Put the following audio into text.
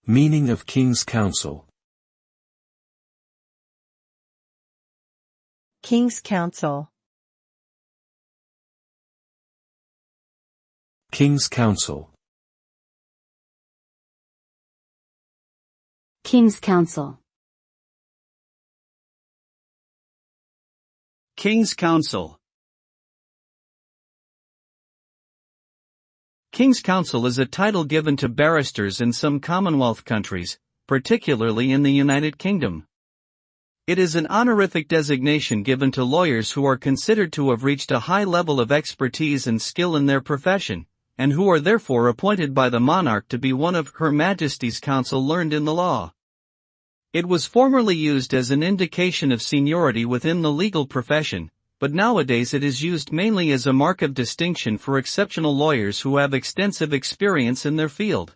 Meaning of King's Counsel. King's Counsel. King's Counsel. King's Counsel. King's Counsel. King's Counsel is a title given to barristers in some Commonwealth countries, particularly in the United Kingdom. It is an honorific designation given to lawyers who are considered to have reached a high level of expertise and skill in their profession, and who are therefore appointed by the monarch to be one of Her Majesty's counsel learned in the law. It was formerly used as an indication of seniority within the legal profession, but nowadays it is used mainly as a mark of distinction for exceptional lawyers who have extensive experience in their field.